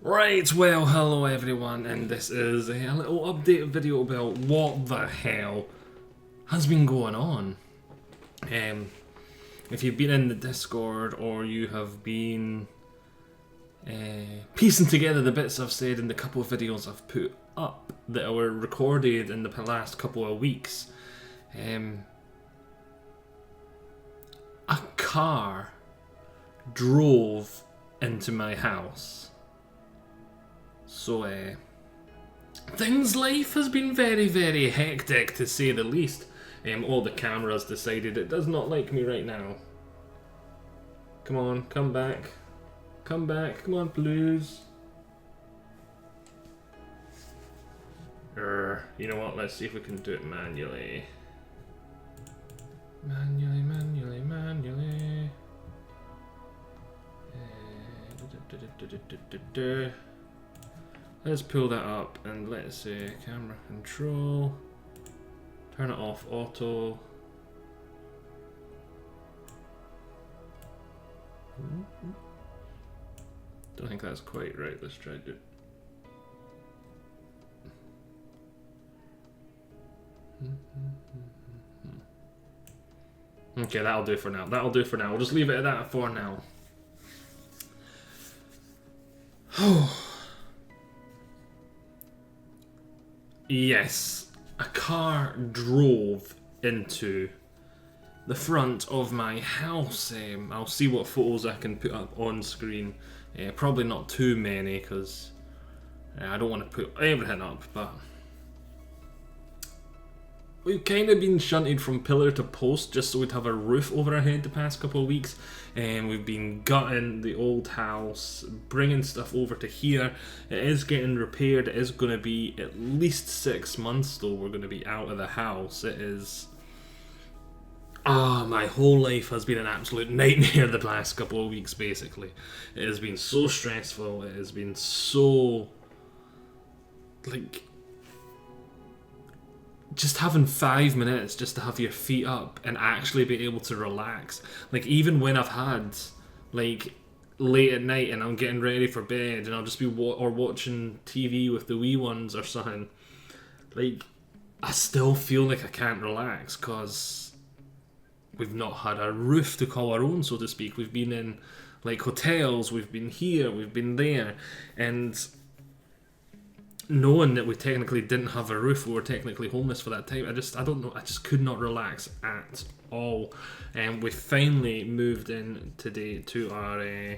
Right, well, hello everyone, and this is a little update video about what the hell has been going on. If you've been in the Discord or you have been piecing together the bits I've said in the couple of videos I've put up that were recorded in the last couple of weeks, a car drove into my house. So, things life has been very, very hectic to say the least. All the cameras decided it does not like me right now. Come on, come back. Come back, come on, please. You know what, let's see if we can do it manually. Manually. Let's pull that up and let's say camera control, turn it off auto. Don't think that's quite right, let's try it. Okay, that'll do for now. We'll just leave it at that for now. Yes, a car drove into the front of my house. I'll see what photos I can put up on screen. Probably not too many because I don't want to put everything up, but we've kind of been shunted from pillar to post just so we'd have a roof over our head the past couple of weeks. And we've been gutting the old house, bringing stuff over to here. It is getting repaired. It is going to be at least 6 months though we're going to be out of the house. It is... my whole life has been an absolute nightmare the past couple of weeks basically. It has been so stressful. It has been so... just having 5 minutes just to have your feet up and actually be able to relax. Even when I've had late at night and I'm getting ready for bed and I'll just be watching TV with the wee ones or something, I still feel like I can't relax because we've not had a roof to call our own, so to speak. We've been in hotels, we've been here, we've been there, and knowing that we technically didn't have a roof, we were technically homeless for that time, I don't know, I just could not relax at all. And we finally moved in today to our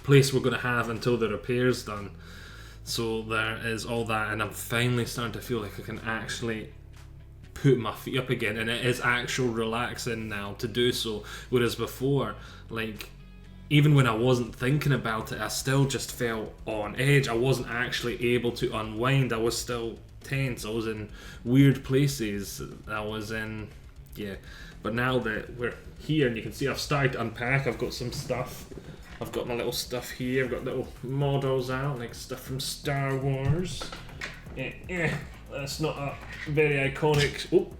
place we're going to have until the repair's done. So there is all that, and I'm finally starting to feel like I can actually put my feet up again, and it is actual relaxing now to do so. Whereas before, even when I wasn't thinking about it, I still just felt on edge. I wasn't actually able to unwind. I was still tense. I was in weird places. I was in... yeah. But now that we're here, and you can see I've started to unpack, I've got some stuff. I've got my little stuff here. I've got little models out, stuff from Star Wars. That's not a very iconic... Oh,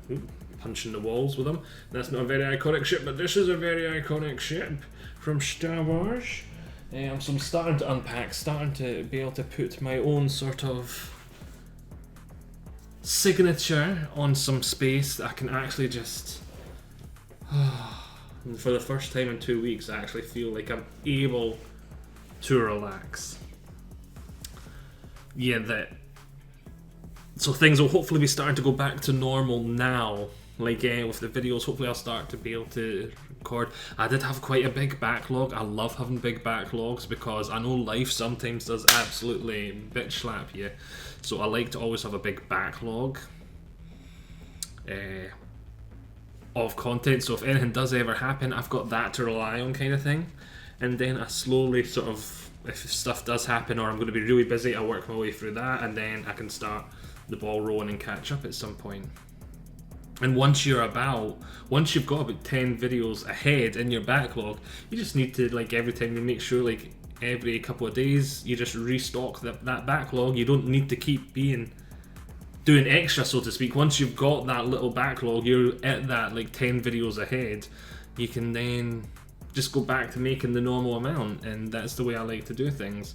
punching the walls with them. That's not a very iconic ship, but this is a very iconic ship from Star Wars. So I'm starting to unpack, starting to be able to put my own sort of signature on some space that I can actually just... for the first time in 2 weeks, I actually feel like I'm able to relax. So things will hopefully be starting to go back to normal now. With the videos, hopefully I'll start to be able to record. I did have quite a big backlog. I love having big backlogs because I know life sometimes does absolutely bitch slap you. So I like to always have a big backlog of content. So if anything does ever happen, I've got that to rely on, kind of thing. And then I slowly sort of, if stuff does happen or I'm going to be really busy, I work my way through that, and then I can start the ball rolling and catch up at some point. And once you've got about 10 videos ahead in your backlog, you just need to, every time you make sure, every couple of days, you just restock that backlog. You don't need to keep doing extra, so to speak. Once you've got that little backlog, you're at that, 10 videos ahead, you can then just go back to making the normal amount, and that's the way I like to do things.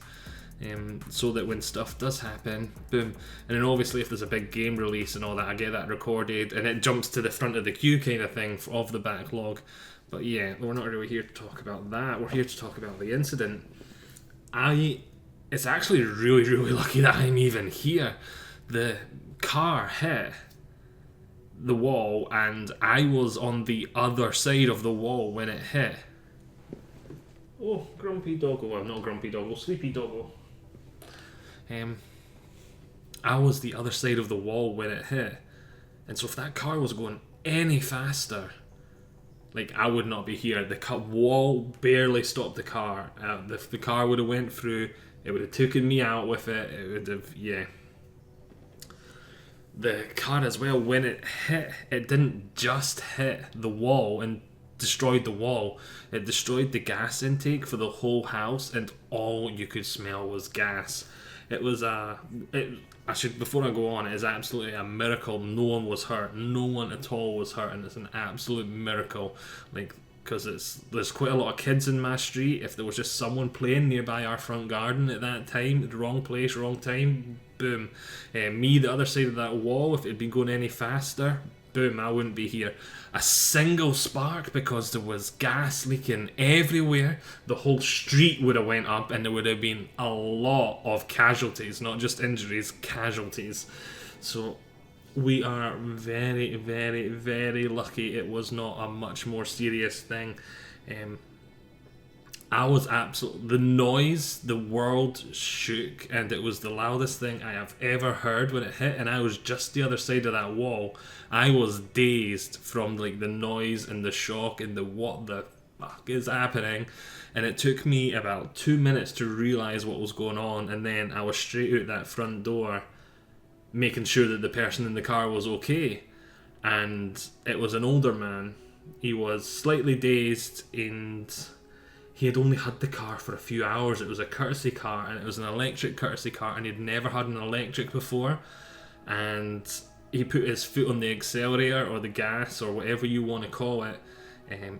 So that when stuff does happen, boom. And then obviously if there's a big game release and all that, I get that recorded and it jumps to the front of the queue kind of thing of the backlog. But yeah, we're not really here to talk about that. We're here to talk about the incident. It's actually really, really lucky that I'm even here. The car hit the wall and I was on the other side of the wall when it hit. Oh, grumpy doggo. Well, not grumpy doggo, sleepy doggo. I was the other side of the wall when it hit. And so if that car was going any faster, like, I would not be here. The wall barely stopped the car. If the car would have went through, it would have taken me out with it. It would have, yeah. The car as well, when it hit, it didn't just hit the wall and destroyed the wall. It destroyed the gas intake for the whole house, and all you could smell was gas. It was before I go on, it is absolutely a miracle no one was hurt. No one at all was hurt, and it's an absolute miracle. Like, because there's quite a lot of kids in my street. If there was just someone playing nearby our front garden at that time, the wrong place, wrong time, boom. Me, the other side of that wall, if it had been going any faster, boom, I wouldn't be here. A single spark, because there was gas leaking everywhere, the whole street would have went up and there would have been a lot of casualties, not just injuries, casualties. So we are very, very, very lucky it was not a much more serious thing. I was the noise, the world shook, and it was the loudest thing I have ever heard when it hit, and I was just the other side of that wall. I was dazed from like the noise and the shock and the what the fuck is happening, and it took me about 2 minutes to realise what was going on, and then I was straight out that front door making sure that the person in the car was okay. And it was an older man. He was slightly dazed, and he had only had the car for a few hours. It was a courtesy car, and it was an electric courtesy car, and he'd never had an electric before. And he put his foot on the accelerator or the gas or whatever you want to call it,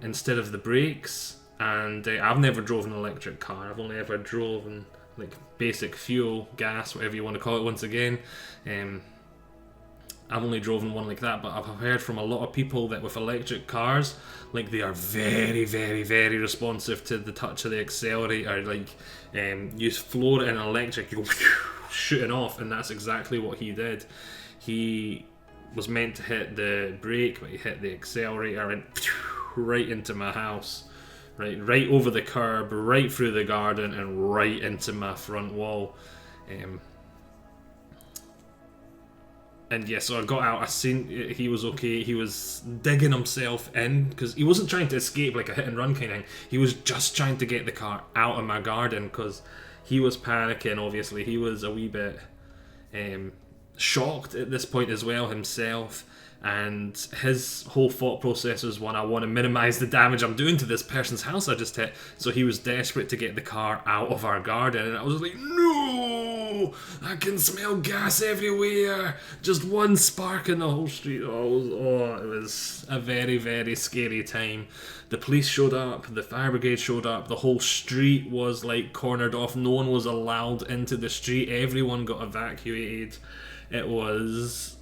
instead of the brakes. And I've never drove an electric car. I've only ever driven like basic fuel, gas, whatever you want to call it. Once again, I've only driven one like that, but I've heard from a lot of people that with electric cars, like, they are very, very, very responsive to the touch of the accelerator. Like, you floor it in electric, you go shooting off, and that's exactly what he did. He was meant to hit the brake, but he hit the accelerator and right into my house. Right over the curb, right through the garden, and right into my front wall. And yeah, so I got out, I seen he was okay. He was digging himself in, because he wasn't trying to escape like a hit and run kind of thing. He was just trying to get the car out of my garden, because he was panicking, obviously. He was a wee bit shocked at this point as well himself. And his whole thought process was one, I want to minimise the damage I'm doing to this person's house I just hit. So he was desperate to get the car out of our garden, and I was like, no, I can smell gas everywhere. Just one spark in the whole street. It was a very, very scary time. The police showed up, the fire brigade showed up, the whole street was like cornered off. No one was allowed into the street. Everyone got evacuated. It was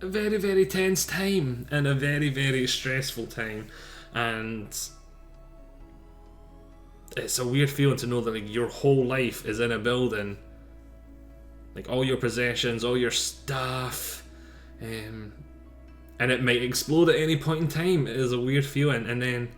a very, very tense time and a very, very stressful time, and it's a weird feeling to know that like your whole life is in a building, like all your possessions, all your stuff, and it might explode at any point in time. It is a weird feeling, and then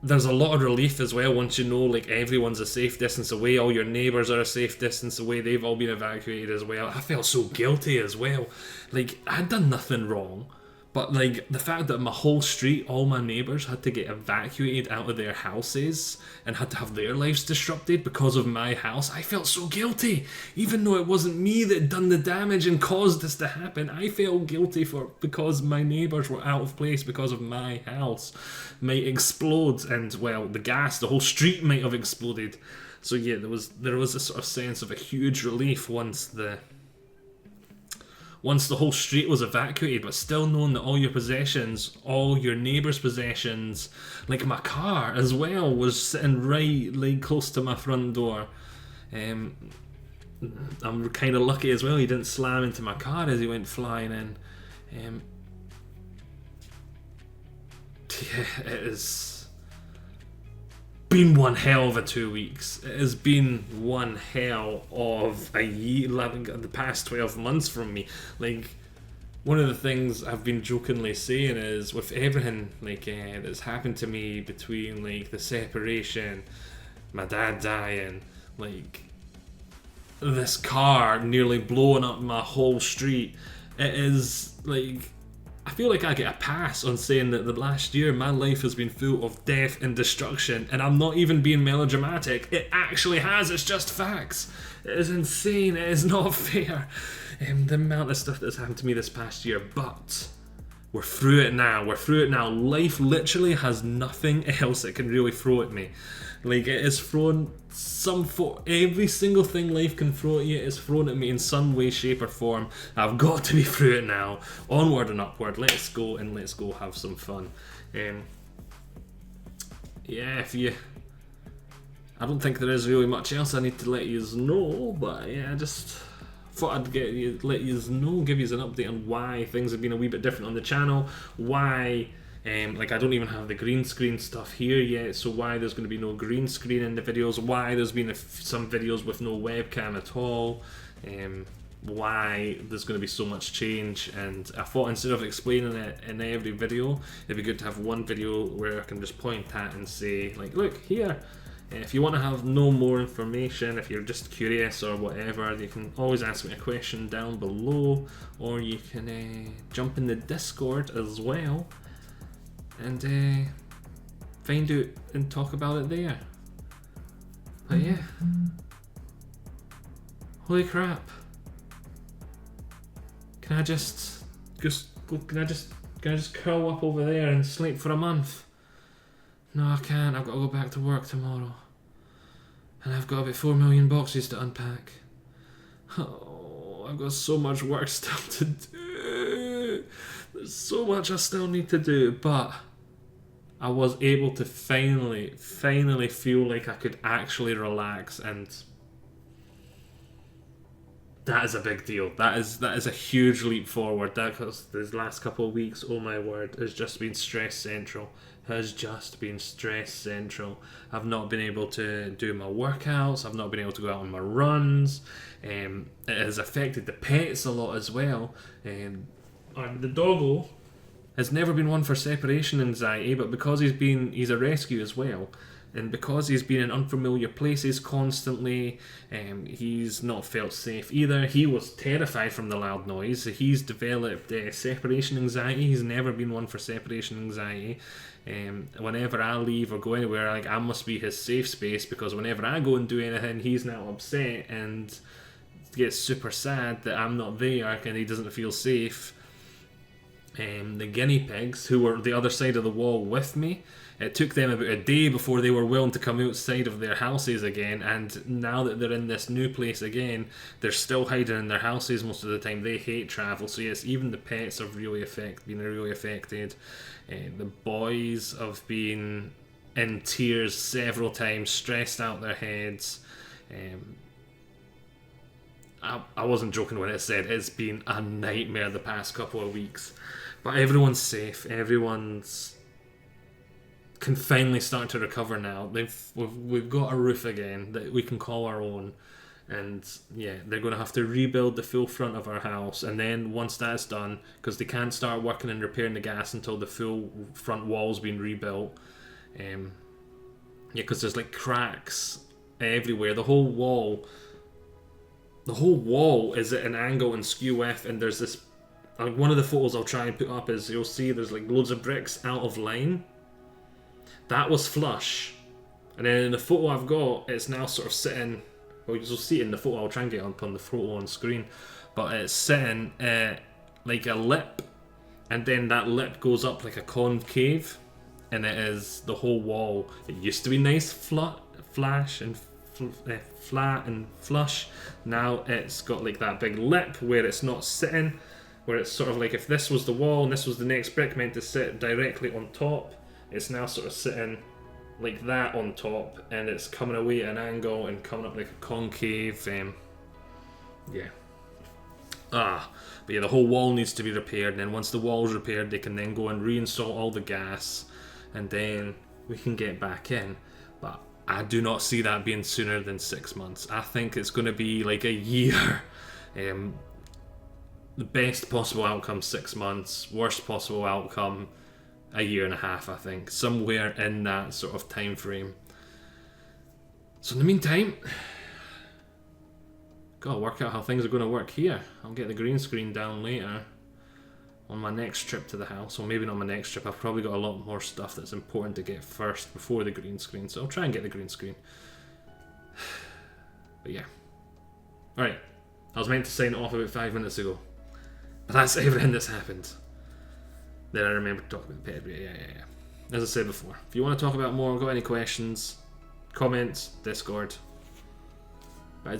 there's a lot of relief as well once you know like everyone's a safe distance away, all your neighbours are a safe distance away, they've all been evacuated as well. I felt so guilty as well. Like, I'd done nothing wrong, but like the fact that my whole street, all my neighbours had to get evacuated out of their houses and had to have their lives disrupted because of my house, I felt so guilty. Even though it wasn't me that done the damage and caused this to happen, I felt guilty because my neighbours were out of place because of my house might explode, and well, the whole street might have exploded. So yeah, there was a sort of sense of a huge relief once the once the whole street was evacuated, but still knowing that all your possessions, all your neighbours' possessions, like my car as well, was sitting right like close to my front door. I'm kind of lucky as well. He didn't slam into my car as he went flying in. Yeah, it has been one hell of a 2 weeks. It has been one hell of a year, like the past 12 months from me. Like, one of the things I've been jokingly saying is, with everything like that's happened to me, between like the separation, my dad dying, like this car nearly blowing up my whole street, it is like, I feel like I get a pass on saying that the last year my life has been full of death and destruction, and I'm not even being melodramatic. It actually has. It's just facts. It is insane. It is not fair. The amount of stuff that's happened to me this past year, but we're through it now. We're through it now. Life literally has nothing else it can really throw at me. Like, it is thrown every single thing life can throw at you is thrown at me in some way, shape or form. I've got to be through it now. Onward and upward. Let's go have some fun. Yeah, I don't think there is really much else I need to let you know, but yeah, I just thought I'd let you know, give you an update on why things have been a wee bit different on the channel, why like I don't even have the green screen stuff here yet, so why there's going to be no green screen in the videos, why there's been some videos with no webcam at all, why there's going to be so much change. And I thought, instead of explaining it in every video, it'd be good to have one video where I can just point at and say, like, look here. If you want to have no more information, if you're just curious or whatever, you can always ask me a question down below, or you can jump in the Discord as well and find out and talk about it there. But yeah, holy crap! Can I just curl up over there and sleep for a month? No, I can't. I've got to go back to work tomorrow. And I've got about 4 million boxes to unpack. Oh, I've got so much work still to do. There's so much I still need to do. But I was able to finally feel like I could actually relax, and that is a big deal. That is a huge leap forward. That, because these last couple of weeks, oh my word, has just been stress central. I've not been able to do my workouts. I've not been able to go out on my runs. It has affected the pets a lot as well. The doggo has never been one for separation anxiety, but because he's a rescue as well, and because he's been in unfamiliar places constantly, he's not felt safe either. He was terrified from the loud noise. He's developed separation anxiety. He's never been one for separation anxiety. Whenever I leave or go anywhere, like, I must be his safe space, because whenever I go and do anything, he's now upset and gets super sad that I'm not there and he doesn't feel safe. The guinea pigs, who were the other side of the wall with me, it took them about a day before they were willing to come outside of their houses again, and now that they're in this new place again, they're still hiding in their houses most of the time. They hate travel, so yes, even the pets have been really affected. The boys have been in tears several times, stressed out their heads. I wasn't joking when I said it's been a nightmare the past couple of weeks, but everyone's safe. Everyone's can finally start to recover now. We've got a roof again that we can call our own, and yeah, they're going to have to rebuild the full front of our house, and then once that's done, because they can't start working and repairing the gas until the full front wall's been rebuilt. Because there's like cracks everywhere. The whole wall is at an angle and skew with, and there's this, like, one of the photos I'll try and put up is, you'll see there's like loads of bricks out of line. That was flush, and then in the photo I've got, it's now sort of sitting, well, you'll see it in the photo, I'll try and get up on the photo on screen, but it's sitting like a lip, and then that lip goes up like a concave, and it is the whole wall. It used to be nice flash and flat and flush. Now it's got like that big lip where it's not sitting, where it's sort of like if this was the wall and this was the next brick meant to sit directly on top, it's now sort of sitting like that on top, and it's coming away at an angle and coming up like a concave. Yeah. But yeah, the whole wall needs to be repaired, and then once the wall's repaired, they can then go and reinstall all the gas, and then we can get back in. But I do not see that being sooner than 6 months. I think it's going to be like a year. The best possible outcome 6 months, worst possible outcome a year and a half, I think. Somewhere in that sort of time frame. So in the meantime, gotta work out how things are going to work here. I'll get the green screen down later on my next trip to the house. Or maybe not my next trip. I've probably got a lot more stuff that's important to get first before the green screen. So I'll try and get the green screen. But yeah. Alright. I was meant to sign off about 5 minutes ago. But that's everything that's happened. Then I remember to talk about the pedigree. Yeah. As I said before, if you want to talk about more, got any questions, comments, Discord. Bye.